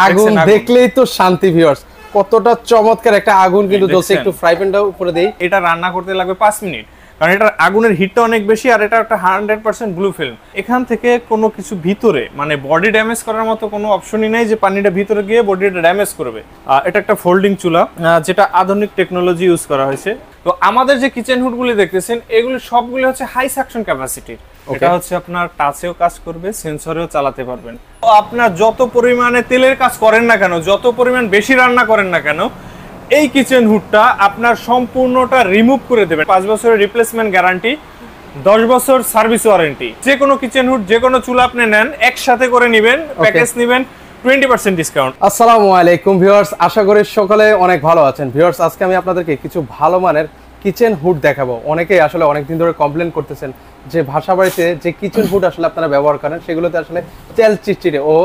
আগুন দেখলেই তো শান্তি ভিউয়ার্স। কতটা চমৎকার একটা আগুন কিন্তু জ্বলছে। একটু ফ্রাই প্যানটা উপরে দেই। এটা রান্না করতে লাগবে 5 মিনিট, কারণ এটা আগুনের হিটটা অনেক বেশি, আর এটা একটা 100% ব্লু ফিল্ম। এখান থেকে কোনো কিছু ভিতরে মানে বডি ড্যামেজ করার মতো কোনো অপশনই নেই যে পানিটা ভিতরে গিয়ে বডিটা ড্যামেজ করবে। এটা একটা ফোল্ডিং চুলা, যেটা আধুনিক টেকনোলজি ইউজ করা হয়েছে। তো আমাদের যে কিচেন হুডগুলি দেখতেছেন এগুলি সবগুলি হচ্ছে হাই সাকশন ক্যাপাসিটির। এটা হচ্ছে আপনার টাচেও কাজ করবে, সেন্সরেও চালাতে পারবেন। তো আপনার যত পরিমাণে তেলের কাজ করেন না কেন, যত পরিমাণ বেশি রান্না করেন না কেন, এই কিচেন হুডটা আপনার সম্পূর্ণটা রিমুভ করে দেবে। 5 বছরের রিপ্লেসমেন্ট গ্যারান্টি, 10 বছর সার্ভিস ওয়ারেন্টি। যে কোনো কিচেন হুড, যে কোনো চুলা আপনি নেন, একসাথে করে নেবেন, প্যাকেজ নেবেন, 20% ডিসকাউন্ট। আসসালামু আলাইকুম ভিউয়ার্স, আশা করি সকলে অনেক ভালো আছেন। ভিউয়ার্স, আজকে আমি আপনাদেরকে কিছু ভালো মানের কিচেন হুড দেখাবো। অনেকেই আসলে অনেকদিন ধরে কমপ্লেন করতেছেন যে ভাষা বাড়িতে যে কিচেন হুড আসলে আপনারা ব্যবহার করেন সেগুলোতে আসলে তেল চিটচিটে ও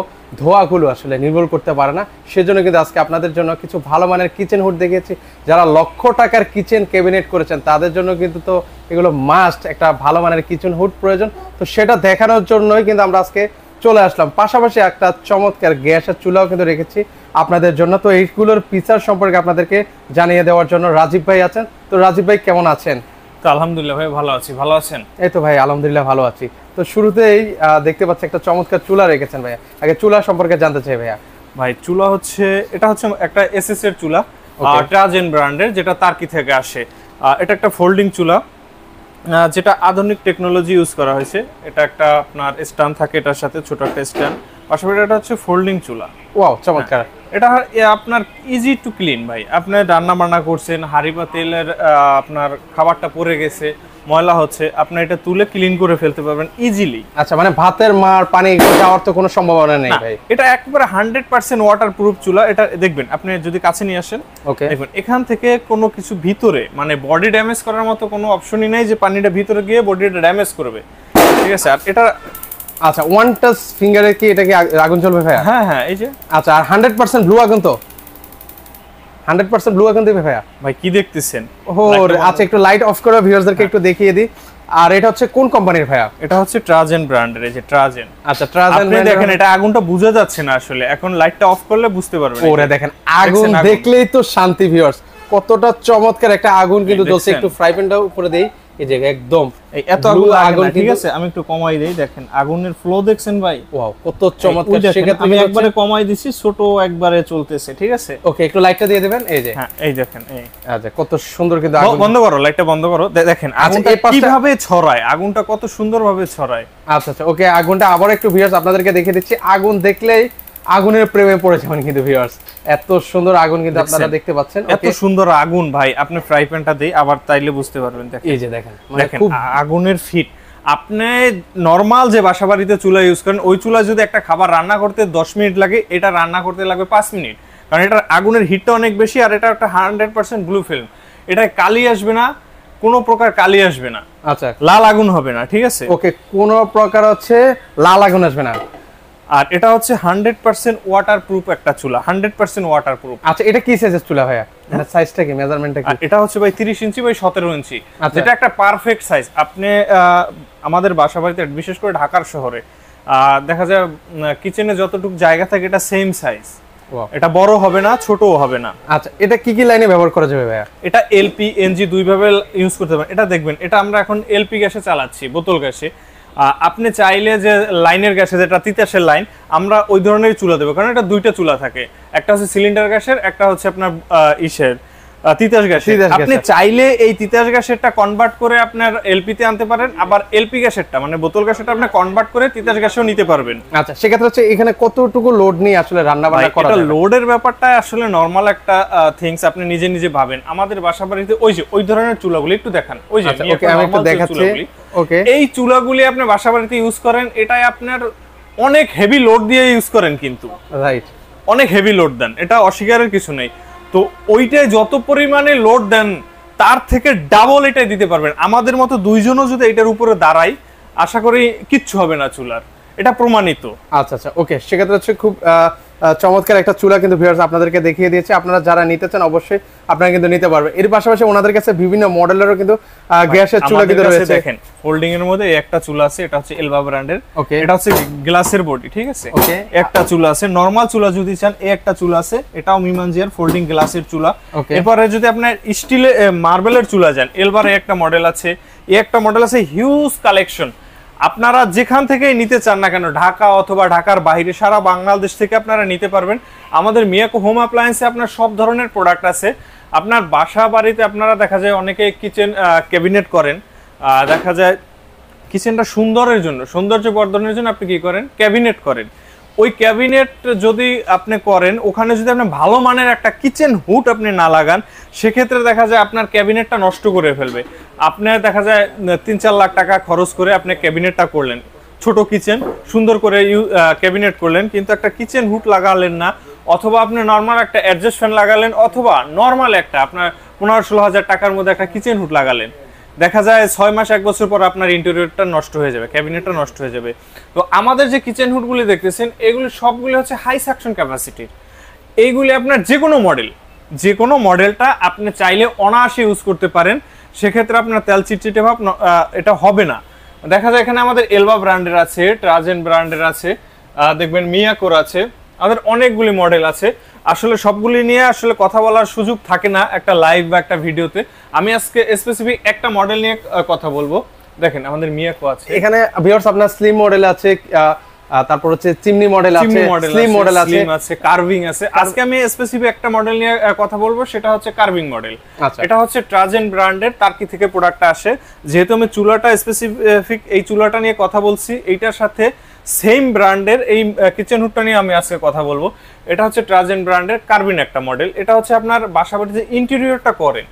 ধোঁয়াগুলো আসলে নির্মূল করতে পারে না। সেজন্য কিন্তু আজকে আপনাদের জন্য কিছু ভালো মানের কিচেন হুড দেখিয়েছি। যারা লক্ষ টাকার কিচেন ক্যাবিনেট করেছেন তাদের জন্য কিন্তু তো এগুলো মাস্ট, একটা ভালো মানের কিচেন হুড প্রয়োজন। তো সেটা দেখানোর জন্যই কিন্তু আমরা আজকে চলে আসলাম। পাশাপাশি একটা চমৎকার গ্যাসের চুলাও কিন্তু রেখেছি আপনাদের জন্য। তো এইগুলোর ফিচার সম্পর্কে আপনাদেরকে জানিয়ে দেওয়ার জন্য রাজীব ভাই আছেন। তো রাজীব ভাই কেমন আছেন? তো আলহামদুলিল্লাহ ভাই ভালো আছি, ভালো আছেন? এই তো ভাই আলহামদুলিল্লাহ ভালো আছি। তো শুরুতেই দেখতে পাচ্ছি একটা চমৎকার চুলা রেখেছেন ভাইয়া। আগে চুলা সম্পর্কে জানতে চাই ভাইয়া। ভাই চুলা হচ্ছে, এটা হচ্ছে একটা এসএস এর চুলা, ট্রাজেন ব্র্যান্ডের, যেটা তার্কি থেকে আসে। এটা একটা ফোল্ডিং চুলা, যেটা আধুনিক টেকনোলজি ইউজ করা হয়েছে। এটা একটা আপনার স্ট্যান্ড থাকে, এটার সাথে ছোট একটা স্ট্যান্ড, পাশাপাশি এটা হচ্ছে ফোল্ডিং চুলা। ওয়াও, চমৎকার। এটা আপনার ইজি টু ক্লিন ভাই। আপনি রান্না বান্না করছেন, হাঁড়ি বা তেলের আপনার খাবারটা পড়ে গেছে, ময়লা হচ্ছে, আপনি এটা তুলে ক্লিন করে ফেলতে পারবেন ইজিলি। আচ্ছা, মানে ভাতের মার পানি যাওয়ার তো কোনো সম্ভাবনা নেই ভাই। এটা একবারে 100% ওয়াটারপ্রুফ চুলা। এটা দেখবেন, আপনি যদি কাছে নিয়ে আসেন, ওকে, দেখবেন এখান থেকে কোনো কিছু ভিতরে মানে বডি ড্যামেজ করার মতো কোনো অপশনই নেই যে পানিটা ভিতরে গিয়ে বডিটা ড্যামেজ করবে, ঠিক আছে? আর এটা আচ্ছা, ওয়ান টাচ ফিঙ্গারে কি এটা কি আগুন জ্বলবে ভাইয়া? হ্যাঁ হ্যাঁ, এই যে। আচ্ছা, আর 100% ব্লু আগুন তো? 100% ব্লু আগুন দিবে ভাইয়া? ভাই কি দেখতেছেন? ওহো, আচ্ছা একটু লাইট অফ করে ভিউয়ারদেরকে একটু দেখিয়ে দিই। আর এটা হচ্ছে কোন কোম্পানির ভাইয়া? এটা হচ্ছে ট্রাজেন ব্র্যান্ডের, এই যে ট্রাজেন। আচ্ছা, ট্রাজেন ব্র্যান্ড। দেখেন এটা আগুনটা বোঝা যাচ্ছে না আসলে, এখন লাইটটা অফ করলে বুঝতে পারবেন। ওরে দেখেন, আগুন দেখলেই তো শান্তি ভিউয়ার্স। কতটা চমৎকার একটা আগুন কিন্তু জ্বলছে। একটু ফ্রাই প্যানটা উপরে দেই। এই যে একদম এই এত আগুন, ঠিক আছে? আমি একটু কমাই দেই, দেখেন আগুনের ফ্লো দেখছেন ভাই? ওয়াও, কত চমৎকার। সেক্ষেত্রে আমি একবারে কমাই দিছি, ছোট একবারে চলতেছে, ঠিক আছে? ওকে, একটু লাইটটা দিয়ে দিবেন। এই যে, হ্যাঁ এই দেখেন, এই আচ্ছা কত সুন্দর কিন্তু আগুন। বন্ধ করো, লাইটটা বন্ধ করো। দেখেন আগুনটা কিভাবে ছড়ায়, আগুনটা কত সুন্দরভাবে ছড়ায়। আচ্ছা আচ্ছা, ওকে, আগুনটা আবার একটু ভিউয়ার্স আপনাদেরকে দেখিয়ে দিচ্ছি। আগুন দেখলেই আগুনের প্রেমে পড়ে যাবেন কিন্তু ভিউয়ার্স। এত সুন্দর আগুন কিন্তু আপনারা দেখতে পাচ্ছেন। এত সুন্দর আগুন ভাই, আপনি ফ্রাই প্যানটা দেই আবার, তাইলে বুঝতে পারবেন। দেখেন এই যে দেখেন, দেখেন আগুনের ফিট। আপনি নরমাল যে বাসাবাড়িতে চুলা ইউজ করেন, ওই চুলা যদি একটা খাবার রান্না করতে 10 মিনিট লাগে, এটা রান্না করতে লাগবে 5 মিনিট, কারণ এটা আগুনের হিটটা অনেক বেশি, আর এটা একটা 100% ব্লু ফিল্ম। এটা কালি আসবে না, কোনো প্রকার কালি আসবে না। আচ্ছা, লাল আগুন হবে না, ঠিক আছে? ওকে, কোনো প্রকার হচ্ছে লাল আগুন আসবে না। আর এটা হচ্ছে 100% ওয়াটারপ্রুফ একটা চুলা, 100% ওয়াটারপ্রুফ। আচ্ছা, এটা কি সাইজের চুলা ভাইয়া? এটা সাইজটা কি, মেজারমেন্টটা কি? এটা হচ্ছে ভাই 30 ইঞ্চি বাই 17 ইঞ্চি, যেটা একটা পারফেক্ট সাইজ। আপনি আমাদের বাসাবাড়িতে, বিশেষ করে ঢাকার শহরে দেখা যায় কিচেনে যতটুকু জায়গা থাকে এটা সেম সাইজ। এটা বড় হবে না, ছোটও হবে না। আচ্ছা, এটা কি কি লাইনে ব্যবহার করা যাবে ভাইয়া? এটা এলপি এনজি দুই ভাবে ইউজ করতে পারেন। এটা দেখবেন, এটা আমরা এখন এলপি গ্যাসে চালাচ্ছি, বোতল গ্যাসে। আপনি চাইলে যে লাইনের গ্যাসে, যেটা তিতাসের লাইন, আমরা ওই ধরনের চুলা দেবো, কারণ এটা দুইটা চুলা থাকে, একটা হচ্ছে সিলিন্ডার গ্যাসের, একটা হচ্ছে আপনার তিতাস গ্যাসের। আপনি চাইলে এই তিতাস গ্যাসেরটা কনভার্ট করে আপনার এলপি তে আনতে পারেন, আবার এলপি গ্যাসেরটা মানে বোতল গ্যাসেরটা আপনি কনভার্ট করে তিতাস গ্যাসেও নিতে পারবেন। আচ্ছা, সেক্ষেত্রে হচ্ছে এখানে কতটুকু লোড নিয়ে আসলে রান্না বান্না করা যায়? এটা লোডের ব্যাপারটা আসলে নরমাল একটা থিংস, আপনি নিজে নিজে ভাবেন। আমাদের বাসাবাড়িতে ওই ধরনের চুলাগুলি একটু দেখান, ওই যে ওকে, আমি একটু দেখাচ্ছি। ওকে, এই চুলাগুলি আপনি বাসাবাড়িতে ইউজ করেন, এটাই আপনার অনেক হেভি লোড দিয়ে ইউজ করেন, কিন্তু রাইট, অনেক হেভি লোড দেন, এটা অস্বীকারের কিছু নেই। তো ওইটাই যত পরিমাণে লোড দেন তার থেকে ডাবল এটাই দিতে পারবেন। আমাদের মতো দুইজনও যদি এটার উপরে দাঁড়াই, আশা করি কিচ্ছু হবে না চুলার, এটা প্রমাণিত। আচ্ছা আচ্ছা, ওকে, সেক্ষেত্রে হচ্ছে খুব চমৎকার একটা চুলা কিন্তু ভিউয়ার্স আপনাদেরকে দেখিয়ে দিয়েছে। আপনারা যারা নিতে চান অবশ্যই আপনারা কিন্তু নিতে পারবেন। এর পাশাপাশি ওনাদের কাছে বিভিন্ন মডেলেরও কিন্তু গ্যাসের চুলা কিন্তু রয়েছে। দেখেন ফোল্ডিং এর মধ্যে একটা চুলা আছে, এটা হচ্ছে এলবা ব্র্যান্ডের, এটা হচ্ছে গ্লাসের বডি, ঠিক আছে। একটা চুলা আছে, নরমাল চুলা যদি চান এই একটা চুলা আছে, এটাও মিমানজিয়ার ফোল্ডিং গ্লাসের চুলা। এরপরে যদি আপনার স্টিলে মার্বেলের চুলা যান, এলবার একটা মডেল আছে, এই একটা মডেল আছে, হিউজ কালেকশন। আপনারা যেখান থেকে নিতে চান না কেন, ঢাকা অথবা ঢাকার বাইরে সারা বাংলাদেশ থেকে আপনারা নিতে পারবেন। আমাদের মিয়াকো হোম অ্যাপ্লায়েন্সে আপনার সব ধরনের প্রোডাক্ট আছে। আপনার বাসা বাড়িতে আপনারা দেখা যায় অনেকে কিচেন ক্যাবিনেট করেন, দেখা যায় কিচেনটা সুন্দরের জন্য, সৌন্দর্য বর্ধনের জন্য আপনি কি করেন, ক্যাবিনেট করেন। ওই ক্যাবিনেট যদি আপনি করেন, ওখানে যদি আপনি ভালো মানের একটা কিচেন হুড আপনি না লাগান, সেক্ষেত্রে দেখা যায় আপনার ক্যাবিনেটটা নষ্ট করে ফেলবে। আপনার দেখা যায় 3-4 লাখ টাকা খরচ করে আপনি ক্যাবিনেটটা করলেন, ছোট কিচেন সুন্দর করে ক্যাবিনেট করলেন, কিন্তু একটা কিচেন হুড লাগালেন না, অথবা আপনি নর্মাল একটা অ্যাডজাস্ট ফ্যান লাগালেন, অথবা নর্মাল একটা আপনার 15-16 হাজার টাকার মধ্যে একটা কিচেন হুড লাগালেন, দেখা যায় 6 মাস 1 বছর পর আপনার ইন্টেরিয়রটা নষ্ট হয়ে যাবে, ক্যাবিনেটটা নষ্ট হয়ে যাবে। তো আমাদের যে কিচেন হুডগুলি দেখতেছেন, এগুলি সবগুলি হচ্ছে হাই সাকশন ক্যাপাসিটির। এইগুলি আপনার যে কোনো মডেলটা আপনি চাইলে অনায়াসে ইউজ করতে পারেন। সেক্ষেত্রে আপনার তেল চিটচিটে ভাব এটা হবে না। দেখা যায় এখানে আমাদের এলবা ব্র্যান্ডের আছে, ট্রাজেন ব্র্যান্ডের আছে, দেখবেন মিয়াকোর আছে, আমাদের অনেকগুলি মডেল আছে। আসলে সবগুলি নিয়ে আসলে কথা বলার সুযোগ থাকে না একটা লাইভ বা একটা ভিডিওতে। আমি আজকে স্পেসিফিক একটা মডেল নিয়ে কথা বলবো। দেখেন আমাদের মিয়াকো আছে, এখানে ভিউয়ার্স আপনার স্লিম মডেল আছে, তারপর হচ্ছে চিমনি মডেল আছে, স্লিম মডেল আছে, কার্ভিং আছে। আজকে আমি স্পেসিফিক একটা মডেল নিয়ে কথা বলবো, সেটা হচ্ছে কার্ভিং মডেল। এটা হচ্ছে ট্রাজেন ব্র্যান্ডের, টার্কি থেকে প্রোডাক্টটা আসে। যেহেতু আমি চুলাটা স্পেসিফিক এই চুলাটা নিয়ে কথা বলছি, এইটার সাথে সেম ব্র্যান্ডের এই কিচেন হুডটা নিয়ে আমি আজকে কথা বলবো। এটা হচ্ছে ট্রাজেন ব্র্যান্ডের কার্ভিন একটা মডেল। এটা হচ্ছে আপনার বাসাবাড়িতে যে ইন্টেরিয়রটা করেন,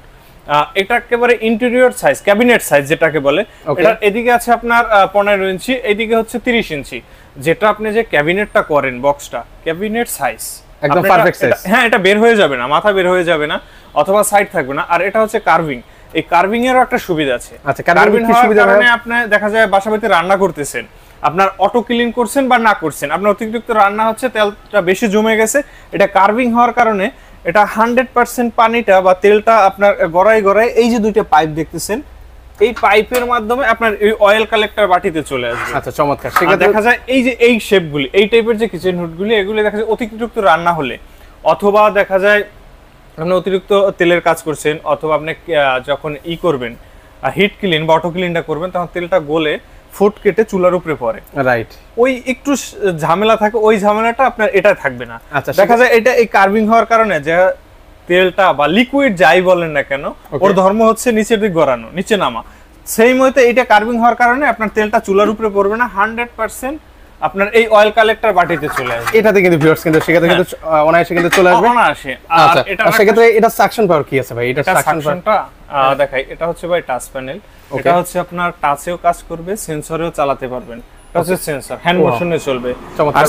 এটা একেবারে ইন্টেরিয়র সাইজ, ক্যাবিনেট সাইজ যেটাকে বলে। এটা এদিকে আছে আপনার 15 ইঞ্চি, এদিকে হচ্ছে 30 ইঞ্চি। যেটা আপনি যে ক্যাবিনেটটা করেন, বক্সটা ক্যাবিনেট সাইজ একদম পারফেক্ট সাইজ। হ্যাঁ, এটা বের হয়ে যাবে না, মাথা বের হয়ে যাবে না, অথবা সাইড থাকবে না। আর এটা হচ্ছে কার্ভিং। এই কার্ভিং এরও একটা সুবিধা আছে। আচ্ছা, কার্ভিং কি সুবিধা? কারণে আপনি দেখা যায় বাসাবাড়িতে রান্না করতেছেন, আপনার অটো ক্লিন করছেন বা না করছেন, আপনার অতিরিক্ত রান্না হচ্ছে, তেলটা বেশি জমে গেছে, এটা কার্ভিং হওয়ার কারণে এটা 100% পানিটা বা তেলটা আপনার গড়ায় গড়ায় এই যে দুইটা পাইপ দেখতেছেন, এই পাইপের মাধ্যমে আপনার এই অয়েল কালেক্টর বাটিতে চলে আসবে। আচ্ছা, চমৎকার। সেক্ষেত্রে দেখা যায় এই যে এই শেপগুলি, এই টাইপের যে কিচেন হুডগুলি, এগুলি দেখা যায় অতিরিক্ত রান্না হলে, অথবা দেখা যায় আপনি অতিরিক্ত তেলের কাজ করছেন, অথবা আপনি যখন করবেন হিট ক্লিন বা অটো ক্লিনটা করবেন, তখন তেলটা গলে ফুট কেটে চুলার উপরে পড়ে, রাইট। ওই একটু ঝামেলা থাকে, ওই ঝামেলাটা আপনার এটা থাকবে না। দেখা যায় এটা এই কার্ভিং হওয়ার কারণে যে তেলটা বা লিকুইড যাই বলেন না কেন, ওর ধর্ম হচ্ছে নিচের দিক গড়ানো, নিচে নামা। সেই মতে এটা কার্ভিং হওয়ার কারণে আপনার তেলটা চুলার উপরে পড়বে না, 100% আপনার এই অয়েল কালেক্টর বাটিতে চলে আসবে। এটাতে কিন্তু ভিউয়ার্স কিন্তু সেক্ষেত্রে কিন্তু অনায়াসে কিন্তু চলে আসবে, অনায়াসে। আচ্ছা, এটা সেক্ষেত্রে এটা সাকশন পাওয়ার কি আছে ভাই? এটা সাকশনটা দেখাই। এটা হচ্ছে ভাই টাচ প্যানেল। এটা হচ্ছে আপনার টাচেও কাজ করবে, সেন্সরেও চালাতে পারবেন। এটা হচ্ছে সেন্সর, হ্যান্ড মোশনে চলবে। আর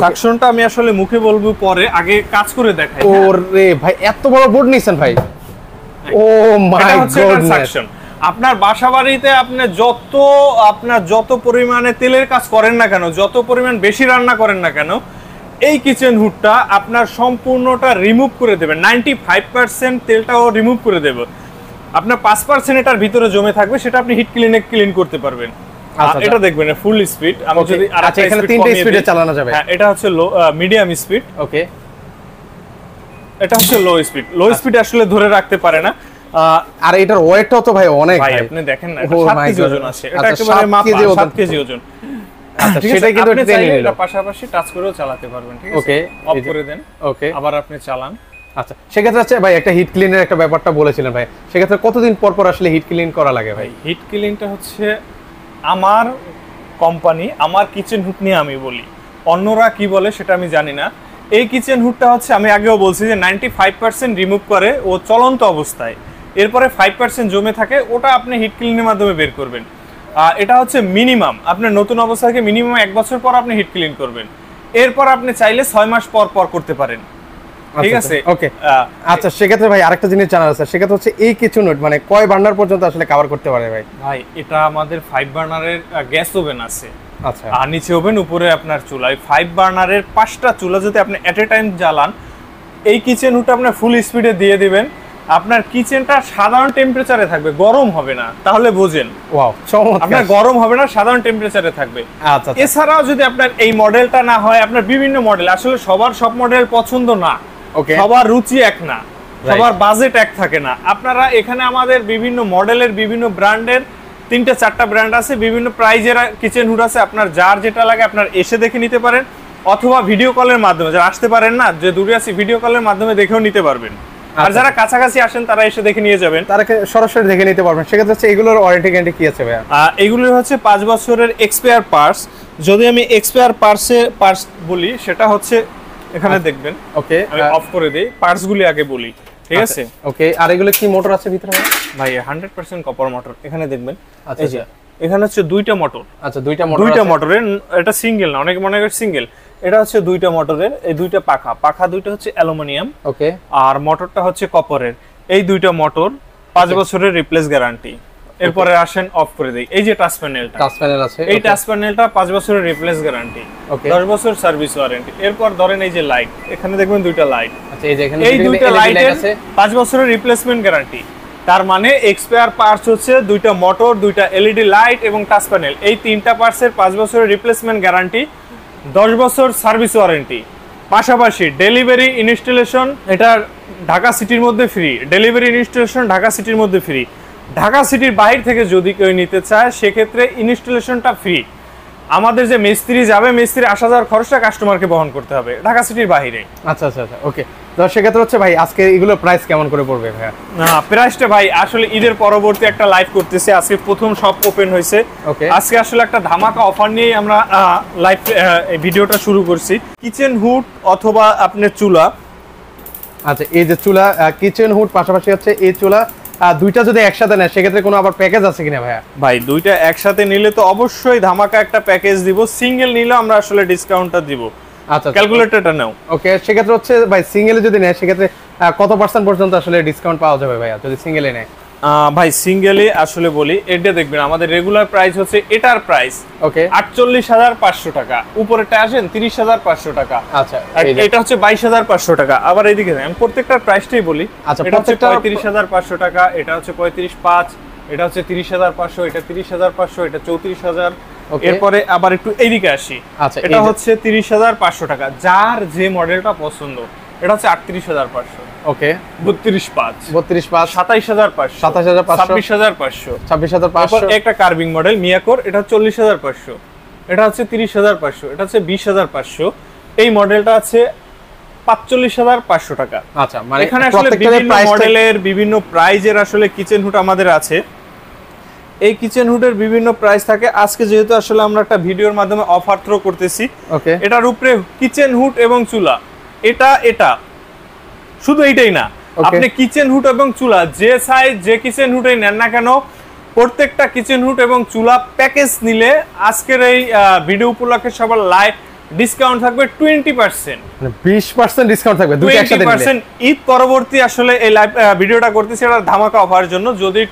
সাকশনটা আমি আসলে মুখে বলবো পরে, আগে কাজ করে দেখাই। ওরে ভাই, এত বড় বোর্ড নিছেন ভাই! ও মাই গডনেস! আপনার বাসাবাড়িতে আপনার যত পরিমাণে তেলের কাজ করেন না কেন, যত পরিমাণ বেশি রান্না করেন না কেন, এই কিচেন হুডটা আপনার সম্পূর্ণটা রিমুভ করে দেবে। 95% তেলটাও রিমুভ করে দেবে। আপনার 5% এটার ভিতরে জমে থাকবে, সেটা আপনি হিট ক্লিনে ক্লিন করতে পারবেন। এটা দেখবেন ফুল স্পিড। আমি যদি আচ্ছা, এখানে তিনটা স্পিডে চালানো যাবে। হ্যাঁ, এটা হচ্ছে লো মিডিয়াম স্পিড। ওকে, এটা হচ্ছে লো স্পিড। লো স্পিড আসলে ধরে রাখতে পারে না। আর এটার ওয়েটটাও তো ভাই অনেক, ভাই আপনি দেখেন না, 7 কেজি ওজন আছে। এটা একেবারে মাপা 7 কেজি ওজন। আচ্ছা, সেটাই কিন্তু এটা পাশাপাশি টাচ করেও চালাতে পারবেন, ঠিক আছে? ওকে, অফ করে দেন। ওকে, আবার আপনি চালান। আচ্ছা, সেক্ষেত্রে আছে ভাই একটা হিট ক্লিনের একটা ব্যাপারটা বলেছিলেন ভাই, সেক্ষেত্রে কতদিন পর পর আসলে হিট ক্লিন করা লাগে ভাই? হিট ক্লিনটা হচ্ছে আমার কোম্পানি, আমার কিচেন হুড নিয়ে আমি বলি, অন্যরা কি বলে সেটা আমি জানি না। এই কিচেন হুডটা হচ্ছে আমি আগেও বলছি যে 95% রিমুভ করে ও চলন্ত অবস্থায়, এরপরে 5% জমে থাকে, ওটা আপনি হিট ক্লিনের মাধ্যমে বের করবেন। এটা হচ্ছে মিনিমাম, আপনার নতুন অবস্থা থেকে মিনিমাম 1 বছর পর আপনি হিট ক্লিন করবেন। এরপর আপনি চাইলে 6 মাস পর পর করতে পারেন, ঠিক আছে? ওকে, আচ্ছা, সেক্ষেত্রে ভাই আরেকটা জিনিস জানার আছে, সেক্ষেত্রে হচ্ছে এই কিচেন হুড মানে কয় বার্নার পর্যন্ত আসলে কভার করতে পারে ভাই? ভাই এটা আমাদের 5 বার্নারের গ্যাস ওভেন আছে, আচ্ছা। আর নিচে ওভেন, উপরে আপনার চুলা। 5 বার্নারের 5টা চুলা যদি আপনি এট এ টাইম জ্বালান, এই কিচেন হুডটা আপনি ফুল স্পিডে দিয়ে দিবেন, আপনার কিচেনটা সাধারণ টেম্পারেচারে থাকবে, গরম হবে না। তাহলে বোঝেন, ওয়াও চমৎকার। আপনার গরম হবে না, সাধারণ টেম্পারেচারে থাকবে। আচ্ছা। এছাড়াও যদি আপনার এই মডেলটা না হয়, আপনার বিভিন্ন মডেল, আসলে সবার সব মডেল পছন্দ না, ওকে। সবার রুচি এক না, সবার বাজেট এক থাকে না। আপনারা এখানে আমাদের বিভিন্ন মডেলের, বিভিন্ন ব্র্যান্ডের 3-4টা ব্র্যান্ড আছে, বিভিন্ন প্রাইজের কিচেন হুড আছে। আপনার যার যেটা লাগে আপনার এসে দেখে নিতে পারেন, অথবা ভিডিও কলের মাধ্যমে, যারা আসতে পারেন না, যে দূরে আছি, ভিডিও কলের মাধ্যমে দেখেও নিতে পারবেন। আর যারা কাছাকাছি আসেন তারা এসে দেখে নিয়ে যাবেন, তারা সরাসরি দেখে নিতে পারবেন। সেক্ষেত্রে হচ্ছে এগুলোর ওয়ারেন্টি গ্যারান্টি কি আছে ভাইয়া? এগুলো হচ্ছে 5 বছরের এক্সপায়ার পার্টস। যদি আমি এক্সপায়ার পার্টস বলি, সেটা হচ্ছে এখানে দেখবেন। ওকে, আমি অফ করে দেই, পার্টস গুলি আগে বলি, ঠিক আছে? ওকে। আর এগুলো কি মোটর আছে ভিতরে ভাই? 100% কপার মোটর। এখানে দেখবেন, আচ্ছা। এই যে এখানে হচ্ছে 2টা মোটর। আচ্ছা, দুইটা মোটরের, এটা সিঙ্গেল না, অনেকে মনে করে সিঙ্গেল। এটা হচ্ছে 2টা মোটরের, এই 2টা পাখা 2টা হচ্ছে অ্যালুমিনিয়াম, ওকে। আর মোটরটা হচ্ছে কপারের। এই 2টা মোটর 5 বছরের রিপ্লেস গ্যারান্টি। এরপরে আসেন, অফ করে দেই, এই যে টাচ প্যানেল আছে, এই টাচ প্যানেলটা 5 বছরের রিপ্লেস গ্যারান্টি, 10 বছর সার্ভিস ওয়ারেন্টি। এরপর ধরেন এই যে লাইট, এখানে দেখবেন 2টা লাইট। আচ্ছা, এই যে এখানে এই 2টা লাইটের 5 বছরের রিপ্লেসমেন্ট গ্যারান্টি। তার মানে এক্সপায়ার পার্টস হচ্ছে 2টা মোটর, 2টা এলইডি লাইট এবং টাচ প্যানেল। এই 3টা পার্টসের 5 বছরের রিপ্লেসমেন্ট গ্যারান্টি, 10 বছর সার্ভিস ওয়ারেন্টি। পাশাপাশি ডেলিভারি ইনস্টলেশন, এটা ঢাকা সিটির মধ্যে ফ্রি। ডেলিভারি ইনস্টলেশন ঢাকা সিটির মধ্যে ফ্রি। ঢাকা সিটির বাইরে থেকে যদি কেউ নিতে চায়, সেক্ষেত্রে ইনস্টলেশনটা ফ্রি। আমাদের যে মিস্ত্রি যাবে, মিস্ত্রি আসা যাওয়ার খরচটা কাস্টমারকে বহন করতে হবে ঢাকা সিটির বাইরে। আচ্ছা, ওকে। তো সেক্ষেত্রে হচ্ছে ভাই, আজকে এগুলো প্রাইস কেমন করে পড়বে ভাইয়া? প্রাইসটা ভাই আসলে ঈদের পরবর্তী একটা লাইভ করতেছি, আজকে প্রথম শপ ওপেন হয়েছে। আজকে আসলে একটা ধামাকা অফার নিয়েই আমরা লাইভ ভিডিওটা শুরু করছি। কিচেন হুড অথবা আপনার চুলা। আচ্ছা, এই যে চুলা, কিচেন হুড, পাশাপাশি হচ্ছে এই চুলা, দুইটা যদি একসাথে নেয়, সেক্ষেত্রে কোনো আবার প্যাকেজ আছে কিনা ভাইয়া? ভাই, দুইটা একসাথে নিলে তো অবশ্যই ধামাকা একটা প্যাকেজ দিব। সিঙ্গেল নিলে আমরা আসলে ডিসকাউন্টটা দিব। আচ্ছা, ক্যালকুলেটরটা নাও। ওকে। সেক্ষেত্রে হচ্ছে ভাই, সিঙ্গেলে যদি নেয়, সেক্ষেত্রে কত % পর্যন্ত আসলে ডিসকাউন্ট পাওয়া যাবে ভাইয়া যদি সিঙ্গেলে নেয়? ভাই, সিঙ্গেলে আসলে বলি, এটা দেখবেন আমাদের রেগুলার প্রাইস হচ্ছে, এটার প্রাইস ওকে 48,500 টাকা। উপরেটা আসেন 30,500 টাকা। আচ্ছা, এটা হচ্ছে 22,500 টাকা। আবার এইদিকে আমি প্রত্যেকটার প্রাইসটাই বলি। আচ্ছা, এটা হচ্ছে 35,500 টাকা, এটা হচ্ছে 35,500, এটা হচ্ছে 30,500, এটা 30,500, এটা 34,000। এরপরে আবার একটু এইদিকে আসি। আচ্ছা, এটা হচ্ছে 30,500 টাকা। যার যে মডেলটা পছন্দ, এটা হচ্ছে 38,500, ওকে 32,500, 27,500, 27,500, 26,500। একটা কার্ভিং মডেল মিয়াকোর, এটা 40,500, এটা হচ্ছে 30,500, এটা হচ্ছে 20,500। এই মডেলটা আছে 45,500 টাকা। আচ্ছা, মানে এখানে আসলে বিভিন্ন মডেলের, বিভিন্ন প্রাইজের আসলে কিচেন হুড আমাদের আছে। এই কিচেন হুডের বিভিন্ন প্রাইস থাকে। আজকে যেহেতু আসলে আমরা একটা ভিডিওর মাধ্যমে অফার থ্রো করতেছি, ওকে। এটার উপরে কিচেন হুড এবং চুলা, এটা শুধু এইটাই না, আপনি কিচেন হুড এবং চুলা যে সাইজ, যে কিচেন হুডই নেন না কেন, প্রত্যেকটা কিচেন হুড এবং চুলা প্যাকেজ নিলে আজকের এই ভিডিও উপলক্ষে সবার লাইভ ডিসকাউন্ট থাকবে 20%, মানে 20% ডিসকাউন্ট থাকবে দুটো একসাথে নিলে। 20% ঈদ পরবর্তী আসলে এই লাইভ ভিডিওটা করতেছি, এটা ধামাকা অফার জন্য। যদি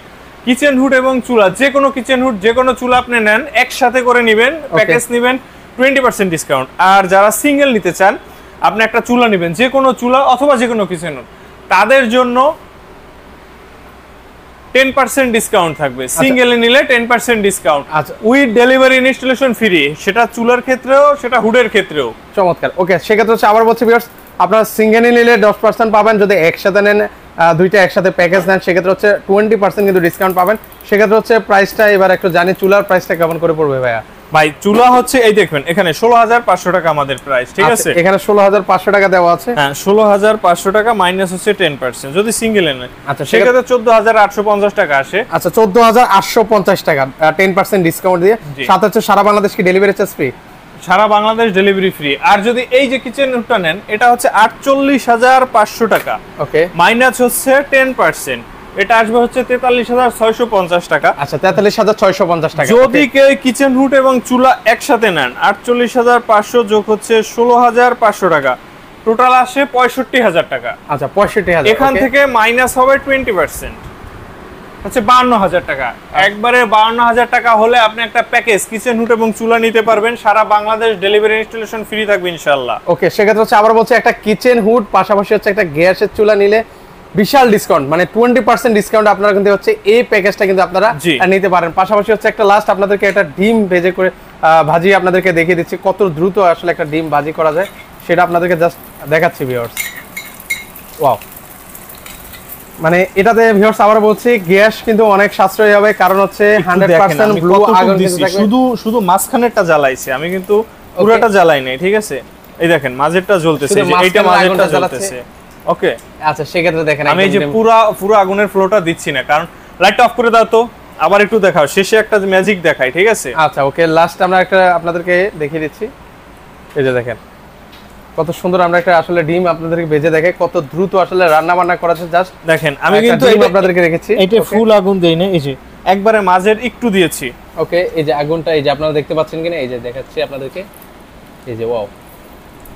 কিচেন হুড এবং চুলা, যে কোনো কিচেন হুড, যে কোনো চুলা আপনি নেন, একসাথে করে নেবেন, প্যাকেজ নেবেন, 20% ডিসকাউন্ট। আর যারা সিঙ্গেল নিতে চান, আপনি একটা চুলা নেবেন, যে কোনো চুলা অথবা যে কোনো কিচেন হুড, তাদের জন্য 10% ডিসকাউন্ট থাকবে। সিঙ্গেলে নিলে 10% ডিসকাউন্ট। আচ্ছা, উইথ ডেলিভারি ইনস্টলেশন ফ্রি, সেটা চুলার ক্ষেত্রেও, সেটা হুডের ক্ষেত্রেও। চমৎকার। ওকে, সেক্ষেত্রে হচ্ছে আবার বলছি ভিউয়ার্স, আপনারা সিঙ্গেলে নিলে 10% পাবেন, যদি একসাথে নেন, দুইটা একসাথে প্যাকেজ নেন, সেক্ষেত্রে হচ্ছে 20% কিন্তু ডিসকাউন্ট পাবেন। সেক্ষেত্রে হচ্ছে প্রাইসটা এবার একটু জানি, চুলার প্রাইসটা কেমন করে পড়বে ভাইয়া? ভাই, চুলা হচ্ছে এই দেখবেন, এখানে 16,500 টাকা আমাদের প্রাইস, ঠিক আছে? এখানে 16,500 টাকা দেওয়া আছে। হ্যাঁ, 16,500 টাকা মাইনাস হচ্ছে 10% যদি সিঙ্গেলে নেন। আচ্ছা, সেক্ষেত্রে 14,850 টাকা আসে। আচ্ছা, 14,850 টাকা 10% ডিসকাউন্ট দিয়ে। সাথে হচ্ছে সারা বাংলাদেশ কি ডেলিভারি চার্জ ফ্রি? সারা বাংলাদেশ ডেলিভারি ফ্রি। আর যদি এই যে কিচেন হুডটা নেন, এটা হচ্ছে 48,500 টাকা, ওকে, মাইনাস হচ্ছে 10%, এটা আসবে হচ্ছে 43,650 টাকা। আচ্ছা, 43,650 টাকা। যদি কেউ কিচেন হুড এবং চুলা একসাথে নেন, 48,500 যোগ হচ্ছে 16,500 টাকা, টোটাল আসে 65,000 টাকা। আচ্ছা, 65,000। এখান থেকে মাইনাস হবে 20%। হচ্ছে 52,000 টাকা। একবারে 52,000 টাকা হলে আপনি একটা প্যাকেজ কিচেন হুড এবং চুলা নিতে পারবেন, সারা বাংলাদেশ ডেলিভারি ইনস্টলেশন ফ্রি থাকবে ইনশাআল্লাহ। ওকে, সেক্ষেত্রে হচ্ছে আবার বলছি একটা কিচেন হুড পাশাপাশি হচ্ছে একটা গ্যাসের চুলা নিলে বিশাল ডিসকাউন্ট, মানে 20% ডিসকাউন্ট আপনারা কিন্তু হচ্ছে এই প্যাকেজটা কিন্তু আপনারা নিতে পারেন। পাশাপাশি হচ্ছে একটা লাস্ট আপনাদেরকে একটা ডিম ভেজে করে ভাজিয়ে আপনাদেরকে দেখিয়ে দিচ্ছি কত দ্রুত আসলে একটা ডিম ভাজি করা যায়, সেটা আপনাদেরকে জাস্ট দেখাচ্ছি ভিউয়ার্স। ওয়াও, মানে এটাতে ভিউয়ার্স আবার বলছি গ্যাস কিন্তু অনেক সাশ্রয়ী হবে, কারণ হচ্ছে 100% ব্লু আগুন কিন্তু থাকবে। শুধু মাঝখানেরটা জ্বালাইছে, আমি কিন্তু পুরোটা জ্বালাই নাই, ঠিক আছে? এই দেখেন মাঝেরটা জ্বলতেছে, এইটা মাঝেরটা জ্বলতেছে। ওকে, আচ্ছা সেক্ষেত্রে দেখেন আমি এই যে পুরো আগুনের ফ্লোটা দিচ্ছি না, কারণ লাইটটা অফ করে দাও তো, আবার একটু দেখাও, শেষে একটা ম্যাজিক দেখাই, ঠিক আছে? আচ্ছা ওকে, লাস্ট আমরা একটা আপনাদেরকে দেখিয়ে দিচ্ছি। এই যে দেখেন কত সুন্দর আমরা একটা আসলে ডিম আপনাদেরকে ভেজে দেখাই, কত দ্রুত আসলে রান্না বান্না করাছে। জাস্ট দেখেন আমি কিন্তু আপনাদেরকে রেখেছি, এটা ফুল আগুন দেই না, এই যে একবারে মাঝের একটু দিয়েছি। ওকে, এই যে আগুনটা এই যে আপনারা দেখতে পাচ্ছেন কিনা, এই যে দেখাচ্ছি আপনাদেরকে, এই যে ওয়াও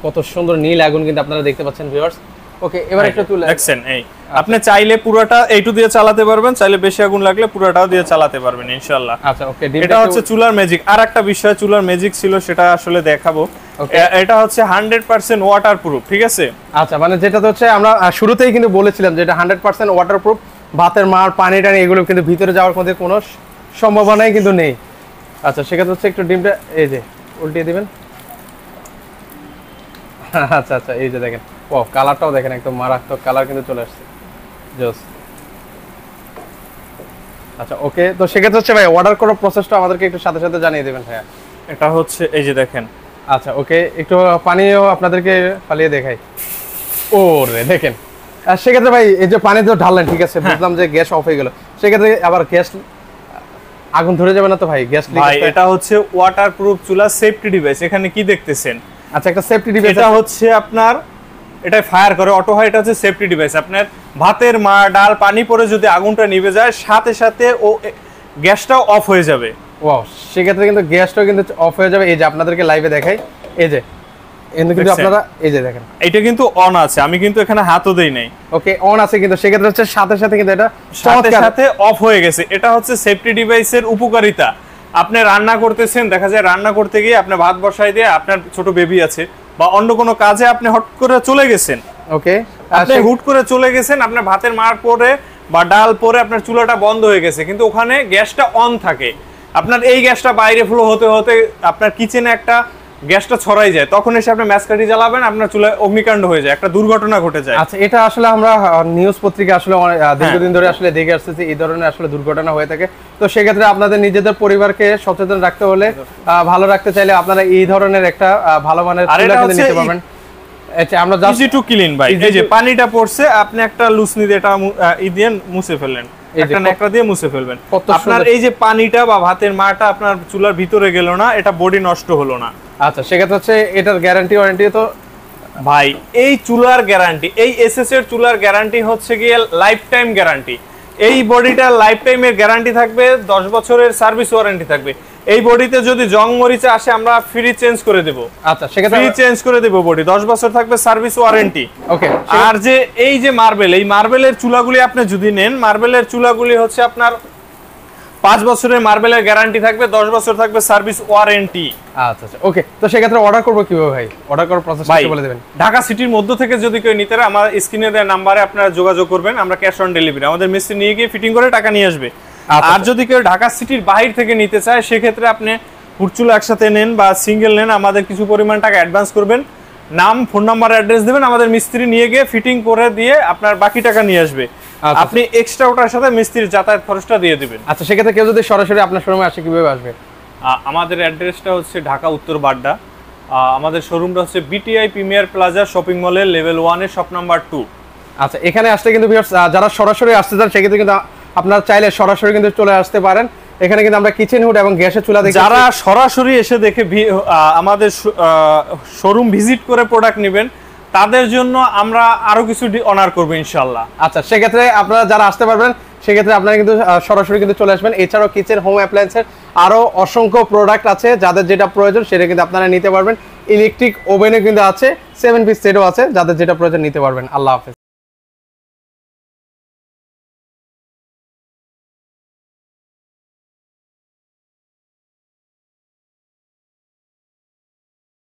কত সুন্দর নীল আগুন কিন্তু আপনারা দেখতে পাচ্ছেন ভিউয়ার্স। ওকে, এবার একটু তুলে দেখছেন, এই আপনি চাইলে পুরোটা এইটু দিয়ে চালাতে পারবেন, চাইলে বেশি আগুন লাগলে পুরোটাও দিয়ে চালাতে পারবেন ইনশাআল্লাহ। আচ্ছা ওকে, এটা হচ্ছে চুলার ম্যাজিক। আর একটা বিষয় চুলার ম্যাজিক ছিল, সেটা আসলে দেখাবো। এটা হচ্ছে 100% ওয়াটারপ্রুফ, ঠিক আছে? আচ্ছা, মানে যেটা হচ্ছে আমরা শুরুতেই কিন্তু বলেছিলাম যে এটা 100% ওয়াটারপ্রুফ, ভাতের মার পানি টানি এগুলো কিন্তু ভিতরে যাওয়ার মধ্যে কোনো সম্ভাবনাই কিন্তু নেই। আচ্ছা, সেক্ষেত্রে হচ্ছে একটু ডিমটা এই যে উল্টিয়ে দিবেন। আচ্ছা আচ্ছা, এই যে দেখেন, ও কালারটাও দেখেন, একদম মারাত্মক কালার কিন্তু চলে আসছে, জোস। আচ্ছা ওকে, তো সেক্ষেত্রে হচ্ছে ভাই অর্ডার করার প্রসেসটা আমাদেরকে একটু সাথে সাথে জানিয়ে দেবেন ভাইয়া। এটা হচ্ছে এই যে দেখেন। আচ্ছা ওকে, একটু পানিও আপনাদেরকে ফালিয়ে দেখাই। ও রে দেখেন, সেক্ষেত্রে ভাই এই যে পানি তো ঢাললেন, ঠিক আছে, বুঝলাম যে গ্যাস অফ হয়ে গেল, সেক্ষেত্রে আবার গ্যাস আগুন ধরে যাবে না তো ভাই? গ্যাস লিক, ভাই এটা হচ্ছে ওয়াটারপ্রুফ চুলা সেফটি ডিভাইস। এখানে কি দেখতেছেন? আচ্ছা, একটা সেফটি ডিভাইস, এটা হচ্ছে আপনার, এটা ফায়ার করে অটো হয়, এটা হচ্ছে সেফটি ডিভাইস। আপনার ভাতের মা ডাল পানি পরে যদি আগুনটা নিভে যায়, সাথে সাথে ও গ্যাসটাও অফ হয়ে যাবে। ওয়াও, সেক্ষেত্রে কিন্তু গ্যাসটাও কিন্তু অফ হয়ে যাবে। এই যে আপনাদেরকে লাইভে দেখাই, এই যে কিন্তু আপনারা এই যে দেখেন, এটা কিন্তু অন আছে, আমি কিন্তু এখানে হাতও দেই নাই। ওকে, অন আছে, কিন্তু সেক্ষেত্রে হচ্ছে সাথে সাথে কিন্তু এটা সাথে সাথে অফ হয়ে গেছে। এটা হচ্ছে সেফটি ডিভাইসের উপকারিতা। আপনি রান্না করতেছেন, দেখা যায় রান্না করতে গিয়ে আপনি ভাত বসাই দিয়ে আপনার ছোট বেবি আছে বা অন্য কোনো কাজে আপনি হট করে চলে গেছেন, ওকে, আপনি হুট করে চলে গেছেন, আপনার ভাতের মার পরে বা ডাল পরে আপনার চুলাটা বন্ধ হয়ে গেছে, কিন্তু ওখানে গ্যাসটা অন থাকে। আপনার এই গ্যাসটা বাইরে ফ্লো হতে হতে আপনার কিচেনে একটা গ্যাসটা ছড়াই যায়, তখন এসে আপনি ম্যাসকাঠি জ্বালাবেন, আপনার চুলায় অগ্নিকাণ্ড হয়ে যায়, একটা দুর্ঘটনা ঘটে যায়। আচ্ছা, এটা আসলে আমরা নিউজ পত্রিকা আসলে দীর্ঘদিন ধরে আসলে দেখে আসতেছি এই ধরনের আসলে দুর্ঘটনা হয়ে থাকে। তো সেক্ষেত্রে আপনাদের নিজেদের পরিবারকে সচেতন রাখতে হলে, ভালো রাখতে চাইলে আপনারা এই ধরনের একটা ভালো মানের চুলা কিনে নিতে পারবেন। আচ্ছা, আমরা জাস্ট ইজি টু ক্লিন ভাই, এই যে পানিটা পড়ছে, আপনি একটা লুসনি দিয়ে এটা দিয়ে মুছে ফেলেন, একটা ন্যাকড়া দিয়ে মুছে ফেলবেন। আপনার এই যে পানিটা বা ভাতের মাটা আপনার চুলার ভিতরে গেল না, এটা বডি নষ্ট হলো না। আচ্ছা, সেক্ষেত্রে হচ্ছে এটার গ্যারান্টি ওয়ারেন্টি তো ভাই, এই চুলার গ্যারান্টি, এই এসএস এর চুলার গ্যারান্টি হচ্ছে গিয়ে লাইফ টাইম গ্যারান্টি। এই বডিটার লাইফ টাইমের গ্যারান্টি থাকবে, 10 বছরের সার্ভিস ওয়ারেন্টি থাকবে। এই বডিতে যদি জং মরিচা আসে আমরা ফ্রি চেঞ্জ করে দেব। আচ্ছা, সেক্ষেত্রে ফ্রি চেঞ্জ করে দেব, বডি 10 বছর থাকবে সার্ভিস ওয়ারেন্টি। ওকে, আর যে এই যে মার্বেল, এই মার্বেলের চুলাগুলি আপনি যদি নেন, মার্বেলের চুলাগুলি হচ্ছে আপনার 5 বছরের মার্বেলের গ্যারান্টি থাকবে, 10 বছর থাকবে সার্ভিস ওয়ারেন্টি। আচ্ছা আচ্ছা, ওকে, তো সেক্ষেত্রে অর্ডার করব কিভাবে ভাই? অর্ডার করার প্রসেসটা একটু বলে দেবেন। ঢাকা সিটির মধ্য থেকে যদি কেউ নিতে চায়, আমার স্ক্রিনে দেওয়া নম্বরে আপনারা যোগাযোগ করবেন, আমরা ক্যাশ অন ডেলিভারি, আমাদের মিস্ত্রি নিয়ে গিয়ে ফিটিং করে টাকা নিয়ে আসবে। আর যদি কেউ ঢাকা সিটির বাইরে থেকে নিতে চায়, সেক্ষেত্রে আপনি হুডচুলা একসাথে নেন বা সিঙ্গেল নেন, আমাদের কিছু পরিমাণ টাকা অ্যাডভান্স করবেন, নাম ফোন নাম্বার অ্যাড্রেস দেবেন, আমাদের মিস্ত্রি নিয়ে গিয়ে ফিটিং করে দিয়ে আপনার বাকি টাকা নিয়ে আসবে। আপনি এক্সট্রা ওটার সাথে মিস্ত্রির যাতায়াত খরচটা দিয়ে দিবেন। আচ্ছা, সেক্ষেত্রে কেউ যদি সরাসরি আপনার শোরুমে আসে কিভাবে আসবে? আমাদের অ্যাড্রেসটা হচ্ছে ঢাকা উত্তর বাড্ডা। আমাদের শোরুমটা হচ্ছে বিটিআই প্রিমিয়ার প্লাজা শপিং মলের লেভেল 1 এর শপ নাম্বার 2। আচ্ছা, এখানে আসলে কিন্তু যারা সরাসরি আসতে চান সেক্ষেত্রে কিন্তু আপনারা চাইলে সরাসরি কিন্তু চলে আসতে পারেন। এখানে কিন্তু আমরা কিচেন হুড এবং গ্যাসের চুলা দেখি। যারা সরাসরি এসে দেখে আমাদের শোরুম ভিজিট করে প্রোডাক্ট নেবেন, তাদের জন্য আমরা আরো কিছু অনার করব ইনশাআল্লাহ। আচ্ছা, সেক্ষেত্রে আপনারা যারা আসতে পারবেন সেক্ষেত্রে আপনারা কিন্তু সরাসরি কিন্তু চলে আসবেন। এছাড়াও কিচেন হোম অ্যাপ্লায়েন্সের আরো অসংখ্য প্রোডাক্ট আছে, যাদের যেটা প্রয়োজন সেটা কিন্তু আপনারা নিতে পারবেন। ইলেকট্রিক ওভেনও কিন্তু আছে, 7 পিস সেটও আছে, যাদের যেটা প্রয়োজন নিতে পারবেন। আল্লাহ হাফেজ।